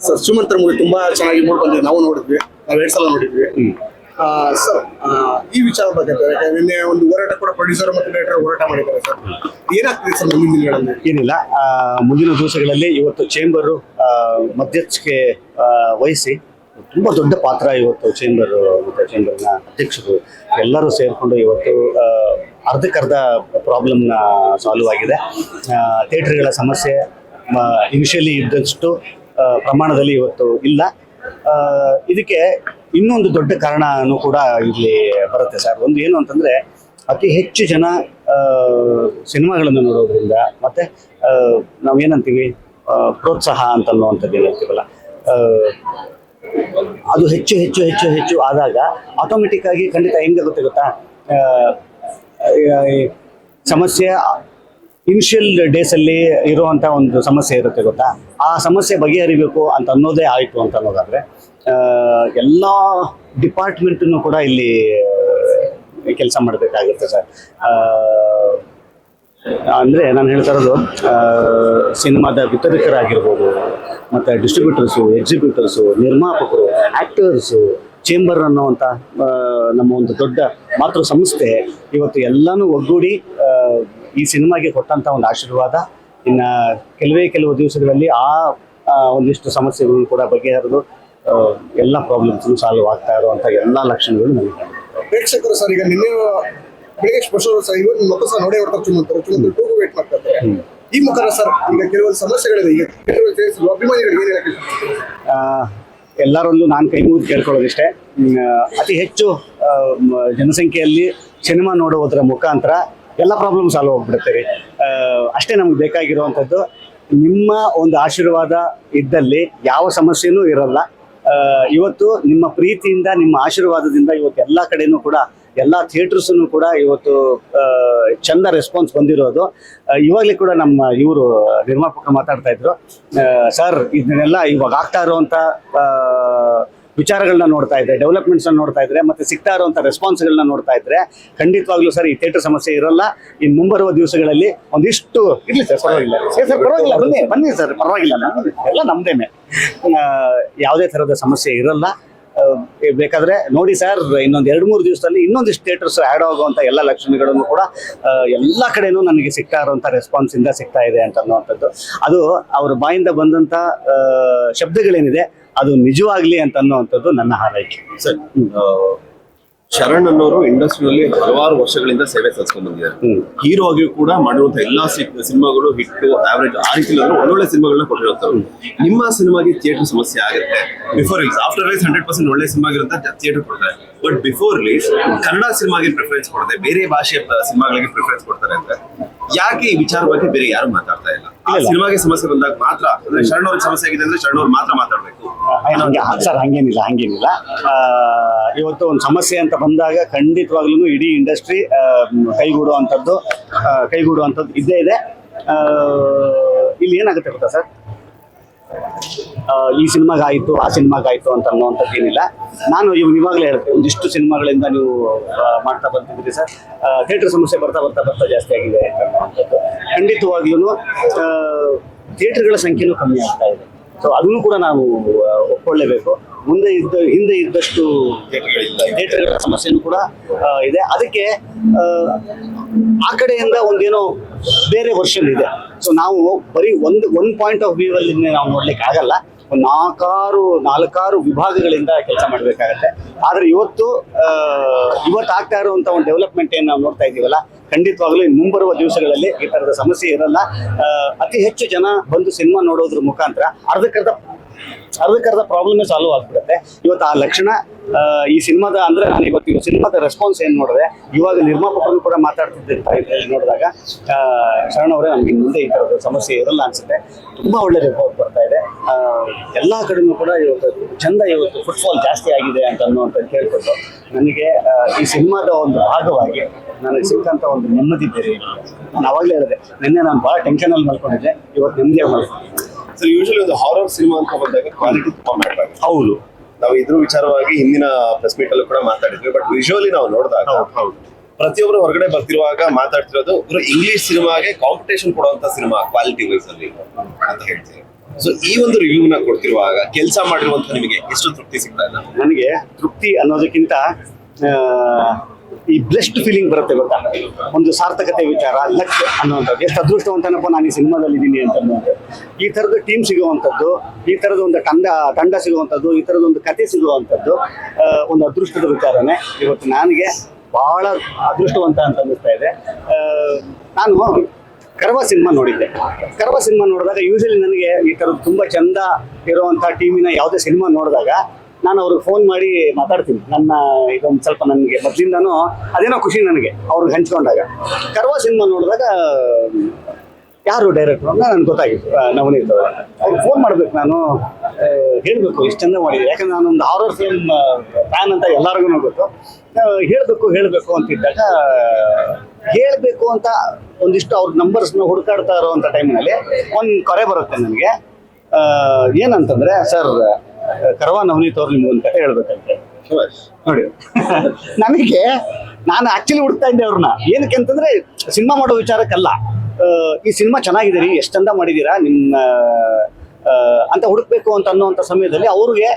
Sir ಶ್ರೀಮಂತರ movie ತುಂಬಾ ಚೆನ್ನಾಗಿ ಮೂಡ್ ಬಂದಿದೆ. ನಾವು ನೋಡಿದ್ವಿ, ನಾವು 2 ಸಲ ನೋಡಿದ್ವಿ. ಸರ್ ಈ ವಿಚಾರ ಬಗ್ಗೆ ನಿನ್ನೆ ಒಂದು ಹೋರಾಟ ಕೂಡ ಪ್ರೊಡ್ಯೂಸರ್ ಮತ್ತು ಡೈರೆಕ್ಟರ್ ಹೋರಾಟ ಮಾಡಿದ್ದಾರೆ ಸರ್. ಏನಾಗ್ತಿದೆ ಸರ್ ಮುಂದಿನ ದಿನಗಳಲ್ಲಿ? ಏನಿಲ್ಲ, ಮುಂದಿನ ದಿವಸಗಳಲ್ಲಿ ಇವತ್ತು ಚೇಂಬರು ಮಧ್ಯಸ್ಥಿಕೆ ವಹಿಸಿ ತುಂಬಾ ದೊಡ್ಡ ಪಾತ್ರ ಇವತ್ತು ಚೇಂಬರ್ ಮತ್ತು ಚೇಂಬರ್ನ ಅಧ್ಯಕ್ಷರು ಎಲ್ಲರೂ ಸೇರಿಕೊಂಡು ಇವತ್ತು ಅರ್ಧಕ್ಕರ್ಧ ಪ್ರಾಬ್ಲಮ್ನ ಸಾಲ್ವ್ ಆಗಿದೆ. ಥಿಯೇಟರ್ಗಳ ಸಮಸ್ಯೆ ಇನಿಷಿಯಲಿ ಇದ್ದಷ್ಟು ಪ್ರಮಾಣದಲ್ಲಿ ಇವತ್ತು ಇಲ್ಲ. ಇದಕ್ಕೆ ಇನ್ನೊಂದು ದೊಡ್ಡ ಕಾರಣನೂ ಕೂಡ ಇಲ್ಲಿ ಬರುತ್ತೆ ಸರ್. ಒಂದು ಏನು ಅಂತಂದರೆ, ಅತಿ ಹೆಚ್ಚು ಜನ ಸಿನಿಮಾಗಳನ್ನು ನೋಡೋದ್ರಿಂದ ಮತ್ತು ನಾವೇನಂತೀವಿ ಪ್ರೋತ್ಸಾಹ ಅಂತನ್ನುವಂಥದ್ದು ಏನು ಹೇಳ್ತೀವಲ್ಲ, ಅದು ಹೆಚ್ಚು ಹೆಚ್ಚು ಹೆಚ್ಚು ಹೆಚ್ಚು ಆದಾಗ ಆಟೋಮೆಟಿಕ್ ಆಗಿ ಖಂಡಿತ ಹೆಂಗಾಗುತ್ತೆ ಗೊತ್ತಾ, ಸಮಸ್ಯೆ ಇನಿಷಿಯಲ್ ಡೇಸಲ್ಲಿ ಇರುವಂಥ ಒಂದು ಸಮಸ್ಯೆ ಇರುತ್ತೆ ಗೊತ್ತಾ, ಆ ಸಮಸ್ಯೆ ಬಗೆಹರಿಬೇಕು ಅಂತ ಅನ್ನೋದೇ ಆಯಿತು ಅಂತ ಅನ್ನೋದಾದರೆ ಎಲ್ಲ ಡಿಪಾರ್ಟ್ಮೆಂಟನ್ನು ಕೂಡ ಇಲ್ಲಿ ಕೆಲಸ ಮಾಡಬೇಕಾಗುತ್ತೆ ಸರ್. ಅಂದರೆ ನಾನು ಹೇಳ್ತಾ ಇರೋದು, ಸಿನಿಮಾದ ವಿತರಕರಾಗಿರ್ಬೋದು, ಮತ್ತು ಡಿಸ್ಟ್ರಿಬ್ಯೂಟರ್ಸು, ಎಕ್ಸಿಬ್ಯೂಟರ್ಸು, ನಿರ್ಮಾಪಕರು, ಆ್ಯಕ್ಟರ್ಸು, ಚೇಂಬರ್ ಅನ್ನೋವಂಥ ನಮ್ಮ ಒಂದು ದೊಡ್ಡ ಮಾತೃ ಸಂಸ್ಥೆ ಇವತ್ತು ಎಲ್ಲನೂ ಒಗ್ಗೂಡಿ ಈ ಸಿನಿಮಾಗೆ ಕೊಟ್ಟಂಥ ಒಂದು ಆಶೀರ್ವಾದ. ಇನ್ನು ಕೆಲವು ದಿವಸಗಳಲ್ಲಿ ಒಂದಿಷ್ಟು ಸಮಸ್ಯೆಗಳನ್ನು ಕೂಡ ಬಗೆಹರಿದು ಎಲ್ಲ ಪ್ರಾಬ್ಲಮ್ಸ್ನು ಸಾಲ್ವ್ ಆಗ್ತಾ ಇರುವಂಥ ಎಲ್ಲ ಲಕ್ಷಣಗಳು ನನಗೆ ಕಾಣುತ್ತೆ. ಪ್ರೇಕ್ಷಕರು ಸರ್ ಈಗ ನಿನ್ನೆ ಬೆಳಗ್ಗೆ ಸ್ಪೆಷಲ್ ಸರ್ ಇವತ್ತು ಮಕ್ಕಳು ಸಹ ನೋಡೇ ಬರ್ತಾರೆ. ಚುಮ್ಮಂತಾರೆ ಟೂಗು ವೇಟ್ ಮಾಡ್ತಾರೆ. ಈ ಮುಖಾಂತರ ಸರ್ ಈಗ ಕೆಲವೊಂದು ಸಮಸ್ಯೆಗಳಿದೆ. ಈಗ ಅಭಿಮಾನಿಗಳು ಏನು ಹೇಳಕ್ಕೆ ಎಲ್ಲರಲ್ಲೂ ನಾನು ಕೈ ಮುಗಿದು ಕೇಳ್ಕೊಳ್ಳೋದಿಷ್ಟೇ, ಅತಿ ಹೆಚ್ಚು ಜನಸಂಖ್ಯೆಯಲ್ಲಿ ಸಿನಿಮಾ ನೋಡುವುದರ ಮುಖಾಂತರ ಎಲ್ಲ ಪ್ರಾಬ್ಲಮ್ ಸಾಲ್ವ್ ಹೋಗ್ಬಿಡ್ತೀವಿ. ಅಷ್ಟೇ ನಮ್ಗೆ ಬೇಕಾಗಿರುವಂಥದ್ದು. ನಿಮ್ಮ ಒಂದು ಆಶೀರ್ವಾದ ಇದ್ದಲ್ಲಿ ಯಾವ ಸಮಸ್ಯೆನೂ ಇರಲ್ಲ. ಇವತ್ತು ನಿಮ್ಮ ಪ್ರೀತಿಯಿಂದ, ನಿಮ್ಮ ಆಶೀರ್ವಾದದಿಂದ ಇವತ್ತು ಎಲ್ಲ ಕಡೆನೂ ಕೂಡ, ಎಲ್ಲ ಥಿಯೇಟರ್ಸನ್ನು ಕೂಡ ಇವತ್ತು ಚಂದ ರೆಸ್ಪಾನ್ಸ್ ಬಂದಿರೋದು. ಇವಾಗಲೇ ಕೂಡ ನಮ್ಮ ಇವರು ನಿರ್ಮಾಪಕರು ಮಾತಾಡ್ತಾ ಇದ್ರು, ಸರ್ ಇದನ್ನೆಲ್ಲ ಇವಾಗ ಆಗ್ತಾ ಇರುವಂಥ ವಿಚಾರಗಳನ್ನ ನೋಡ್ತಾ ಇದ್ರೆ, ಡೆವಲಪ್ಮೆಂಟ್ಸ್ನ ನೋಡ್ತಾ ಇದ್ರೆ, ಮತ್ತು ಸಿಗ್ತಾ ಇರುವಂಥ ರೆಸ್ಪಾನ್ಸ್ಗಳನ್ನ ನೋಡ್ತಾ ಇದ್ರೆ ಖಂಡಿತವಾಗ್ಲೂ ಸರ್ ಈ ಥಿಯೇಟರ್ ಸಮಸ್ಯೆ ಇರಲ್ಲ. ಇನ್ನು ಮುಂಬರುವ ದಿವಸಗಳಲ್ಲಿ ಒಂದಿಷ್ಟು ಇರಲಿ ಸರ್, ಪರವಾಗಿಲ್ಲ ಸರ್, ಪರವಾಗಿಲ್ಲ, ಬನ್ನಿ ಸರ್, ಪರವಾಗಿಲ್ಲ, ಎಲ್ಲ ನಮ್ದೇನೆ, ಯಾವುದೇ ಥರದ ಸಮಸ್ಯೆ ಇರಲ್ಲ. ಬೇಕಾದರೆ ನೋಡಿ ಸರ್, ಇನ್ನೊಂದು 2-3 ದಿವಸದಲ್ಲಿ ಇನ್ನೊಂದಿಷ್ಟು ಥಿಯೇಟರ್ಸ್ ಆ್ಯಡ್ ಆಗುವಂಥ ಎಲ್ಲ ಲಕ್ಷಣಗಳನ್ನು ಕೂಡ ಎಲ್ಲ ಕಡೆನೂ ನನಗೆ ಸಿಗ್ತಾ ಇರುವಂಥ ರೆಸ್ಪಾನ್ಸಿಂದ ಸಿಗ್ತಾ ಇದೆ ಅಂತ ಅನ್ನುವಂಥದ್ದು. ಅದು ಅವ್ರ ಬಾಯಿಂದ ಬಂದಂಥ ಶಬ್ದಗಳೇನಿದೆ ಅದು ನಿಜವಾಗ್ಲಿ ಅಂತ ಅನ್ನುವಂಥದ್ದು ನನ್ನ ಹಾರೈಕೆ ಸರ್. ಶರಣ್ ಅನ್ನೋರು ಇಂಡಸ್ಟ್ರಿಯಲ್ಲಿ ಹಲವಾರು ವರ್ಷಗಳಿಂದ ಸೇವೆ ಸಲ್ಲಿಸ್ಕೊಂಡು ಬಂದಿದ್ದಾರೆ. ಹೀರೋ ಆಗಿಯೂ ಕೂಡ ಮಾಡಿರುವಂತ ಎಲ್ಲಾ ಸಿನಿಮಾಗಳು ಹಿಟ್ಟು, ಆವರೇಜ್, ಆ ರೀತಿ ಒಳ್ಳೊಳ್ಳೆ ಸಿನಿಮಾಗಳನ್ನ ಕೊಟ್ಟಿರ್ತಾರೆ. ನಿಮ್ಮ ಸಿನಿಮಾಗೆ ಥಿಯೇಟರ್ ಸಮಸ್ಯೆ ಆಗುತ್ತೆ. ಬಿಫೋರ್ ರಿಲೀಸ್, ಆಫ್ಟರ್ ರಿಲೀಸ್ 100% ಒಳ್ಳೆ ಸಿನಿಮಾ ಇರುತ್ತೆ, ಥಿಯೇಟರ್ ಕೊಡ್ತಾರೆ. ಬಟ್ ಬಿಫೋರ್ ರಿಲೀಸ್ ಕನ್ನಡ ಸಿನಿಮಾಗೆ ಪ್ರಿಫರೆನ್ಸ್ ಕೊಡದೆ ಬೇರೆ ಭಾಷೆಯ ಸಿನಿಮಾಗಳಿಗೆ ಪ್ರಿಫರೆನ್ಸ್ ಕೊಡ್ತಾರೆ ಅಂತ ಯಾಕೆ ಈ ವಿಚಾರ ಬಗ್ಗೆ ಬೇರೆ ಯಾರು ಮಾತಾಡ್ತಾ ಇಲ್ಲ? ಸಿನಿಮಾಗೆ ಸಮಸ್ಯೆ ಬಂದಾಗ ಮಾತ್ರ, ಅಂದ್ರೆ ಶರಣ್ ಅವ್ರಿಗೆ ಸಮಸ್ಯೆ ಆಗಿದೆ ಅಂದ್ರೆ ಶರಣ್ ಅವ್ರು ಮಾತ್ರ ಮಾತಾಡ್ಬೇಕು ಸರ್. ಹಂಗೇನಿಲ್ಲ. ಇವತ್ತು ಒಂದು ಸಮಸ್ಯೆ ಅಂತ ಬಂದಾಗ ಖಂಡಿತವಾಗ್ಲೂ ಇಡೀ ಇಂಡಸ್ಟ್ರಿ ಕೈಗೂಡುವಂಥದ್ದು ಇದ್ದೇ ಇದೆ. ಇಲ್ಲಿ ಏನಾಗುತ್ತೆ ಗೊತ್ತಾ ಸರ್, ಈ ಸಿನಿಮಾಗಾಯಿತು, ಆ ಸಿನಿಮಾಗಾಯಿತು ಅಂತ ಅನ್ನುವಂಥದ್ದು ಏನಿಲ್ಲ. ನಾನು ಇವಾಗಲೇ ಹೇಳ್ತೇನೆ, ಒಂದಿಷ್ಟು ಸಿನಿಮಾಗಳಿಂದ ನೀವು ಮಾಡ್ತಾ ಬರ್ತಿದ್ದೀರಿ ಸರ್, ಥಿಯೇಟರ್ ಸಮಸ್ಯೆ ಬರ್ತಾ ಜಾಸ್ತಿ ಆಗಿದೆ ಅಂತ ಅನ್ನುವಂಥದ್ದು. ಖಂಡಿತವಾಗ್ಲೂ ಥಿಯೇಟರ್ಗಳ ಸಂಖ್ಯೆನೂ ಕಮ್ಮಿ ಆಗ್ತಾ ಇದೆ. ಸೊ ಅದನ್ನು ಕೂಡ ನಾವು ಒಪ್ಕೊಳ್ಳೇಬೇಕು. ಹಿಂದೆ ಇದ್ದಷ್ಟು ಥಿಯೇಟರ್ಗಳ ಸಮಸ್ಯೆನೂ ಕೂಡ ಇದೆ. ಅದಕ್ಕೆ ಆ ಕಡೆಯಿಂದ ಒಂದೇನೋ ಬೇರೆ ವರ್ಷನ್ ಇದೆ. ಸೊ ನಾವು ಬರೀ ಒಂದು ಪಾಯಿಂಟ್ ಆಫ್ ವ್ಯೂ ಅಲ್ಲಿ ನಾವು ನೋಡ್ಲಿಕ್ಕೆ ಆಗಲ್ಲ. ಒಂದು ನಾಲ್ಕಾರು ವಿಭಾಗಗಳಿಂದ ಕೆಲಸ ಮಾಡಬೇಕಾಗತ್ತೆ. ಆದರೆ ಇವತ್ತು ಆಗ್ತಾ ಇರುವಂಥ ಒಂದು ಡೆವಲಪ್ಮೆಂಟ್ ಏನು ನಾವು ನೋಡ್ತಾ ಇದ್ದೀವಲ್ಲ, ಖಂಡಿತವಾಗ್ಲೂ ಮುಂಬರುವ ದಿವಸಗಳಲ್ಲಿ ಈ ಥರದ ಸಮಸ್ಯೆ ಇರಲ್ಲ. ಅತಿ ಹೆಚ್ಚು ಜನ ಬಂದು ಸಿನಿಮಾ ನೋಡೋದ್ರ ಮುಖಾಂತರ ಅರ್ಧಕ್ಕರ್ಧ ಪ್ರಾಬ್ಲಮ್ ಸಾಲ್ವ್ ಆಗ್ಬಿಡುತ್ತೆ. ಇವತ್ತು ಆ ಲಕ್ಷಣ ಈ ಸಿನಿಮಾದ, ಅಂದ್ರೆ ನಾನು ಇವತ್ತು ಸಿನಿಮಾದ ರೆಸ್ಪಾನ್ಸ್ ಏನು ನೋಡಿದೆ, ಇವಾಗ ನಿರ್ಮಾಪಕರನ್ನು ಕೂಡ ಮಾತಾಡ್ತಿದ್ದೆ ನೋಡಿದಾಗ, ಶರಣ್ ಅವರೇ ನಮ್ಗೆ ಮುಂದೆ ಈ ಥರದ ಸಮಸ್ಯೆ ಇರಲ್ಲ ಅನ್ಸುತ್ತೆ. ತುಂಬಾ ಒಳ್ಳೆ ರಿಪೋರ್ಟ್ ಬರ್ತಾ ಇದೆ. ಎಲ್ಲ ಕಡೆನೂ ಕೂಡ ಇವತ್ತು ಫುಟ್ಫಾಲ್ ಜಾಸ್ತಿ ಆಗಿದೆ ಅಂತ ಅನ್ನುವಂಥದ್ದು ಕೇಳ್ಕೊಟ್ಟು ನನಗೆ ಈ ಸಿನಿಮಾದ ಒಂದು ಭಾಗವಾಗಿ ನನಗೆ ಸಿಕ್ಕಂತ ಒಂದು ನೆಮ್ಮದಿ ಬೇರೆ. ನಾನು ಅವಾಗಲೇ ಹೇಳಿದೆ, ನಿನ್ನೆ ನಾನು ಭಾಳ ಟೆನ್ಷನಲ್ಲಿ ಮಾಡ್ಕೊಂಡಿದ್ದೆ, ಇವತ್ತು ನೆಮ್ಮದಿಯಾಗಿ ಮಾಡ್ಕೊಂಡಿದ್ದೆ. ಸರ್, ಯೂಶಲಿ ಒಂದು ಹಾರರ್ ಸಿನಿಮಾ ಅಂತ ಬಂದಾಗ ಕ್ವಾಲಿಟಿ ತುಂಬಾ ಮ್ಯಾಟರ್ ಆಗುತ್ತೆ. ಹೌದು, ನಾವು ಇದ್ರ ವಿಚಾರವಾಗಿ ಹಿಂದಿನ ಪ್ರೆಸ್ ಮೀಟ್ ಅಲ್ಲೂ ಕೂಡ ಮಾತಾಡಿದ್ವಿ. ಬಟ್ ವಿಜುವಲಿ ನಾವು ನೋಡಿದಾಗ ಪ್ರತಿಯೊಬ್ಬರು ಹೊರಗಡೆ ಬರ್ತಿರುವಾಗ ಮಾತಾಡ್ತಿರೋದು ಇಂಗ್ಲಿಷ್ ಸಿನಿಮಾಗೆ ಕಾಂಪಿಟೇಷನ್ ಕೊಡುವಂತ ಸಿನಿಮಾ ಕ್ವಾಲಿಟಿ ವೈಸ್ ಅಲ್ಲಿ ಅಂತ ಹೇಳ್ತೀವಿ. ಸೊ ಈ ಒಂದು ರಿವ್ಯೂನ ಕೊಡ್ತಿರುವಾಗ ಕೆಲಸ ಮಾಡಿರುವಂತ ನಿಮಗೆ ಎಷ್ಟು ತೃಪ್ತಿ ಸಿಗ್ತಾ ಇಲ್ಲ? ನನಗೆ ತೃಪ್ತಿ ಅನ್ನೋದಕ್ಕಿಂತ ಈ ಬ್ಲೆಸ್ಡ್ ಫೀಲಿಂಗ್ ಬರುತ್ತೆ ಗೊತ್ತಾ, ಒಂದು ಸಾರ್ಥಕತೆ ವಿಚಾರ, ಲಕ್ ಅನ್ನುವಂಥದ್ದು. ಎಷ್ಟು ಅದೃಷ್ಟವಂತನಪ್ಪ ನಾನು ಈ ಸಿನಿಮಾದಲ್ಲಿ ಇದ್ದೀನಿ ಅಂತ ಅನ್ನೋದು. ಈ ಥರದ ಟೀಮ್ ಸಿಗುವಂಥದ್ದು, ಈ ಥರದ ಒಂದು ತಂಡ ಸಿಗುವಂಥದ್ದು, ಈ ಥರದ ಒಂದು ಕತೆ ಸಿಗುವಂಥದ್ದು ಒಂದು ಅದೃಷ್ಟದ ವಿಚಾರನೇ. ಇವತ್ತು ನನಗೆ ಬಹಳ ಅದೃಷ್ಟವಂತ ಅಂತ ಅನ್ನಿಸ್ತಾ ಇದೆ. ನಾನು ಕರ್ವ ಸಿನಿಮಾ ನೋಡಿದ್ದೆ. ಕರ್ವ ಸಿನಿಮಾ ನೋಡಿದಾಗ ಯೂಶಲಿ ನನಗೆ ಈ ಥರದ್ದು ತುಂಬ ಚಂದ ಇರುವಂಥ ಟೀಮಿನ ಯಾವುದೇ ಸಿನಿಮಾ ನೋಡಿದಾಗ ನಾನು ಅವ್ರಿಗೆ ಫೋನ್ ಮಾಡಿ ಮಾತಾಡ್ತೀನಿ. ಇದೊಂದು ಸ್ವಲ್ಪ ನನಗೆ ಮೊದಲಿಂದನೂ ಅದೇನೋ ಖುಷಿ ನನಗೆ ಅವ್ರಿಗೆ ಹಂಚ್ಕೊಂಡಾಗ. ಕರ್ವ ಸಿನಿಮಾ ನೋಡಿದಾಗ ಯಾರು ಡೈರೆಕ್ಟ್ರು ಅಂತ ನನಗೆ ಗೊತ್ತಾಗಿತ್ತು, ನವನೀತ್ ಅವರು. ಅವ್ರಿಗೆ ಫೋನ್ ಮಾಡ್ಬೇಕು, ನಾನು ಹೇಳಬೇಕು ಇಷ್ಟು ಚಂದ ಮಾಡಿದೆ. ಯಾಕಂದ್ರೆ ನಾನೊಂದು ಹಾರರ್ ಫಿಲ್ಮ್ ಫ್ಯಾನ್ ಅಂತ ಎಲ್ಲರಿಗೂ ಗೊತ್ತು. ಹೇಳಬೇಕು ಅಂತಿದ್ದಾಗ ಹೇಳಬೇಕು ಅಂತ ಒಂದಿಷ್ಟು ಅವ್ರ ನಂಬರ್ಸ್ನ ಹುಡುಕಾಡ್ತಾ ಇರೋವಂಥ ಟೈಮ್ನಲ್ಲಿ ಒಂದು ಕರೆ ಬರುತ್ತೆ ನನಗೆ. ಏನಂತಂದ್ರೆ, ಸರ್ ಕರ್ವ ನವನೀತ್ ಅವ್ರು ನಿಮ್ಗೆ ಒಂದು ಕತೆ ಹೇಳ್ಬೇಕಂತೆ ನೋಡಿ. ನಾನು ಆಕ್ಚುಲಿ ಹುಡುಕ್ತಾ ಇದ್ದೆ ಅವ್ರನ್ನ. ಏನಕ್ಕೆ ಅಂತಂದ್ರೆ ಸಿನಿಮಾ ಮಾಡೋ ವಿಚಾರಕ್ಕಲ್ಲ, ಈ ಸಿನಿಮಾ ಚೆನ್ನಾಗಿದೆ ರೀ, ಎಷ್ಟು ಚಂದ ಮಾಡಿದ್ದೀರಾ ನಿಮ್ಮ ಅಂತ ಹುಡುಕ್ಬೇಕು ಅಂತ ಅನ್ನೋಂಥ ಸಮಯದಲ್ಲಿ ಅವ್ರಿಗೆ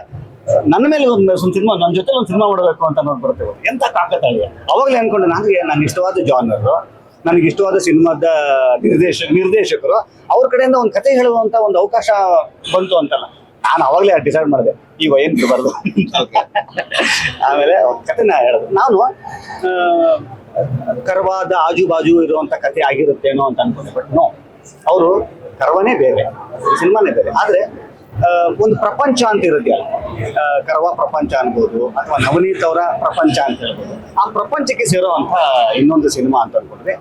ನನ್ನ ಮೇಲೆ ಒಂದು ಸಿನಿಮಾ, ನನ್ನ ಜೊತೆ ಒಂದು ಸಿನಿಮಾ ಮಾಡಬೇಕು ಅಂತ ಅನ್ನೋದು ಬರುತ್ತೆ. ಎಂತ ಕಾಕತಾಳಿಯ. ಅವಾಗಲೇ ಅನ್ಕೊಂಡೆ, ನನ್ನ ಇಷ್ಟವಾದ ಜಾನರು, ನನಗೆ ಇಷ್ಟವಾದ ಸಿನಿಮಾದ ನಿರ್ದೇಶಕರು ಅವ್ರ ಕಡೆಯಿಂದ ಒಂದು ಕತೆ ಹೇಳುವಂತ ಒಂದು ಅವಕಾಶ ಬಂತು ಅಂತಲ್ಲ. ನಾನು ಅವಾಗಲೇ ಡಿಸೈಡ್ ಮಾಡಿದೆ, ಈ ವಯನ್ ಬಿಡಬಾರ್ದು. ಆಮೇಲೆ ಒಂದು ಕತೆನ ಹೇಳಿದ್ರು. ನಾನು ಕರ್ವಾದ ಆಜು ಬಾಜು ಇರುವಂತ ಕತೆ ಆಗಿರುತ್ತೇನೋ ಅಂತ ಅನ್ಕೊಂಡೆ. ಬಟ್ ನೋ, ಅವರು ಕರ್ವನೇ ಬೇರೆ, ಸಿನಿಮಾನೇ ಬೇರೆ. ಆದ್ರೆ ಒಂದು ಪ್ರಪಂಚ ಅಂತ ಇರುತ್ತೆ. ಕರ್ವ ಪ್ರಪಂಚ ಅನ್ಬೋದು, ಅಥವಾ ನವನೀತ್ ಅವರ ಪ್ರಪಂಚ ಅಂತ ಹೇಳ್ಬೋದು. ಆ ಪ್ರಪಂಚಕ್ಕೆ ಸೇರೋವಂಥ ಇನ್ನೊಂದು ಸಿನಿಮಾ ಅಂತ ಅನ್ಕೊಂಡ್ರೆ,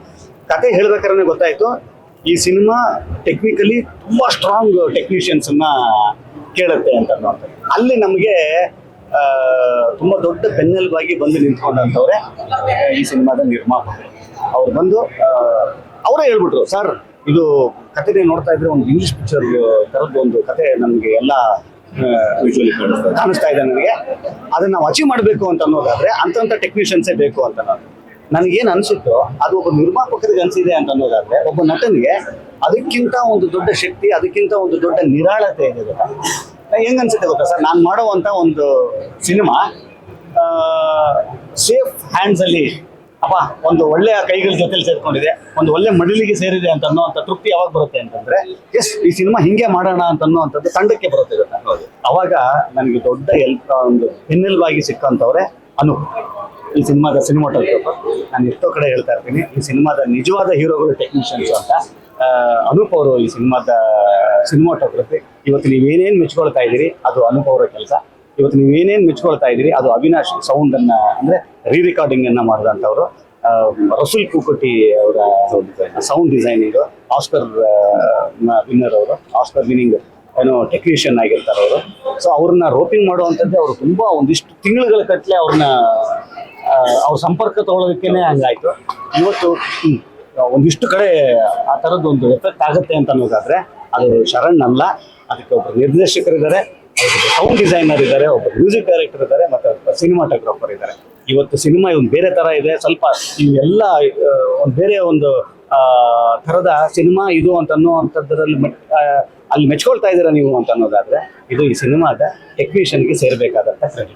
ಕತೆ ಹೇಳ್ಬೇಕಾದ್ರೆ ಗೊತ್ತಾಯ್ತು ಈ ಸಿನಿಮಾ ಟೆಕ್ನಿಕಲಿ ತುಂಬಾ ಸ್ಟ್ರಾಂಗ್ ಟೆಕ್ನಿಷಿಯನ್ಸ್ ಅನ್ನ ಕೇಳುತ್ತೆ ಅಂತ ಅನ್ನೋಂಥದ್ದು. ಅಲ್ಲಿ ನಮಗೆ ತುಂಬಾ ದೊಡ್ಡ ಬೆನ್ನೆಲುಬಾಗಿ ಬಂದು ನಿಂತ್ಕೊಂಡಂಥವ್ರೆ ಈ ಸಿನಿಮಾದ ನಿರ್ಮಾಪಕರು. ಅವ್ರು ಬಂದು ಅವರೇ ಹೇಳ್ಬಿಟ್ರು, ಸರ್ ಇದು ಕತೆ ನೋಡ್ತಾ ಇದ್ರೆ ಒಂದು ಇಂಗ್ಲಿಷ್ ಪಿಕ್ಚರ್ ತರದ್ದು ಒಂದು ಕತೆ ನಮಗೆ ಎಲ್ಲ ಕಾಣಿಸ್ತಾ ಇದೆ. ನನಗೆ ಅದನ್ನ ನಾವು ಅಚೀವ್ ಮಾಡಬೇಕು ಅಂತ ಅನ್ನೋದಾದ್ರೆ ಅಂತಂತ ಟೆಕ್ನಿಷಿಯನ್ಸೇ ಬೇಕು ಅಂತ ನನಗೇನು ಅನ್ಸುತ್ತೋ ಅದು ಒಬ್ಬ ನಿರ್ಮಾಪಕರಿಗೆ ಅನ್ಸಿದೆ ಅಂತ ಅನ್ನೋದಾದ್ರೆ, ಒಬ್ಬ ನಟನಿಗೆ ಅದಕ್ಕಿಂತ ಒಂದು ದೊಡ್ಡ ಶಕ್ತಿ, ಅದಕ್ಕಿಂತ ಒಂದು ದೊಡ್ಡ ನಿರಾಳತೆ ಇದೆ ಗೊತ್ತಾ. ಹೆಂಗ್ ಅನ್ಸುತ್ತೆ ಗೊತ್ತಾ ಸರ್, ನಾನು ಮಾಡುವಂತ ಒಂದು ಸಿನಿಮಾ ಸೇಫ್ ಹ್ಯಾಂಡ್ಸ್ ಅಲ್ಲಿ, ಅಪ್ಪ ಒಂದು ಒಳ್ಳೆಯ ಕೈಗಳ ಜೊತೆಲಿ ಸೇರ್ಕೊಂಡಿದೆ, ಒಂದು ಒಳ್ಳೆ ಮಡಿಲಿಗೆ ಸೇರಿದೆ ಅಂತ ಅನ್ನೋಂಥ ತೃಪ್ತಿ ಯಾವಾಗ ಬರುತ್ತೆ ಅಂತಂದ್ರೆ, ಎಸ್ ಈ ಸಿನಿಮಾ ಹಿಂಗೆ ಮಾಡೋಣ ಅಂತ ಅನ್ನೋವಂಥದ್ದು ತಂಡಕ್ಕೆ ಬರುತ್ತೆ ಗೊತ್ತಾ. ಅವಾಗ ನನಗೆ ದೊಡ್ಡ ಒಂದು ಬೆನ್ನೆಲುಬಾಗಿ ಸಿಕ್ಕಂತವ್ರೆ ಅನೂಪ್, ಈ ಸಿನಿಮಾದ ಸಿನಿಮಾಟೋಗ್ರಾಫರ್. ನಾನು ಎಷ್ಟೋ ಕಡೆ ಹೇಳ್ತಾ ಇರ್ತೀನಿ, ಈ ಸಿನಿಮಾದ ನಿಜವಾದ ಹೀರೋಗಳು ಟೆಕ್ನಿಷಿಯನ್ಸ್ ಅಂತ. ಅನೂಪ್ ಅವರು ಈ ಸಿನಿಮಾದ ಸಿನಿಮಾಟೋಗ್ರಫಿ. ಇವತ್ತು ನೀವೇನೇನು ಮೆಚ್ಕೊಳ್ತಾ ಇದ್ದೀರಿ ಅದು ಅನೂಪ್ ಅವರ ಕೆಲಸ. ಇವತ್ತು ನೀವೇನೇನು ಮೆಚ್ಕೊಳ್ತಾ ಇದ್ದೀರಿ ಅದು ಅವಿನಾಶ್ ಸೌಂಡ್ ಅನ್ನ, ಅಂದ್ರೆ ರಿಕಾರ್ಡಿಂಗ್ ಅನ್ನ ಮಾಡಿದಂಥವ್ರು. ರಸೂಲ್ ಕೂಕುಟಿ ಅವರ ಸೌಂಡ್ ಡಿಸೈನಿಂಗ್, ಆಸ್ಕರ್ ವಿನ್ನರ್ ಅವರು, ಆಸ್ಕರ್ ವಿನ್ನಿಂಗ್ ಟೆಕ್ನಿಷಿಯನ್ ಆಗಿರ್ತಾರೆ ಅವರು. ಸೊ ಅವ್ರನ್ನ ರೋಪಿಂಗ್ ಮಾಡುವಂಥದ್ದೇ ಅವರು ತುಂಬಾ ಒಂದಿಷ್ಟು ತಿಂಗಳುಗಳ ಕಟ್ಲೆ ಅವ್ರನ್ನ ಅವ್ರ ಸಂಪರ್ಕ ತಗೊಳ್ಳೋದಕ್ಕೇನೆ ಹಂಗಾಯ್ತು. ಇವತ್ತು ಒಂದಿಷ್ಟು ಕಡೆ ಆ ಥರದ್ದು ಒಂದು ಎಫೆಕ್ಟ್ ಆಗುತ್ತೆ ಅಂತ ಅನ್ನೋದಾದ್ರೆ ಅದು ಶರಣ್ ಅಲ್ಲ, ಅದಕ್ಕೆ ಒಬ್ಬರು ನಿರ್ದೇಶಕರಿದ್ದಾರೆ, ಸೌಂಡ್ ಡಿಸೈನರ್ ಇದ್ದಾರೆ, ಒಬ್ಬ ಮ್ಯೂಸಿಕ್ ಡೈರೆಕ್ಟರ್ ಇದ್ದಾರೆ, ಮತ್ತೆ ಒಬ್ಬ ಸಿನಿಮಾಟೋಗ್ರಾಫರ್ ಇದ್ದಾರೆ. ಇವತ್ತು ಸಿನಿಮಾ ಒಂದು ಬೇರೆ ತರ ಇದೆ, ಸ್ವಲ್ಪ ಇವೆಲ್ಲ ಒಂದು ಬೇರೆ ಒಂದು ಥರದ ಸಿನಿಮಾ ಇದು ಅಂತ ಅನ್ನೋವಂಥದ್ರಲ್ಲಿ ಅಲ್ಲಿ ಮೆಚ್ಕೊಳ್ತಾ ಇದ್ದೀರಾ ನೀವು ಅಂತ ಅನ್ನೋದಾದ್ರೆ, ಇದು ಈ ಸಿನಿಮಾದ ಟೆಕ್ನಿಷಿಯನ್ಗೆ ಸೇರ್ಬೇಕಾದಂತ ಕ್ರೆಡಿಟ್.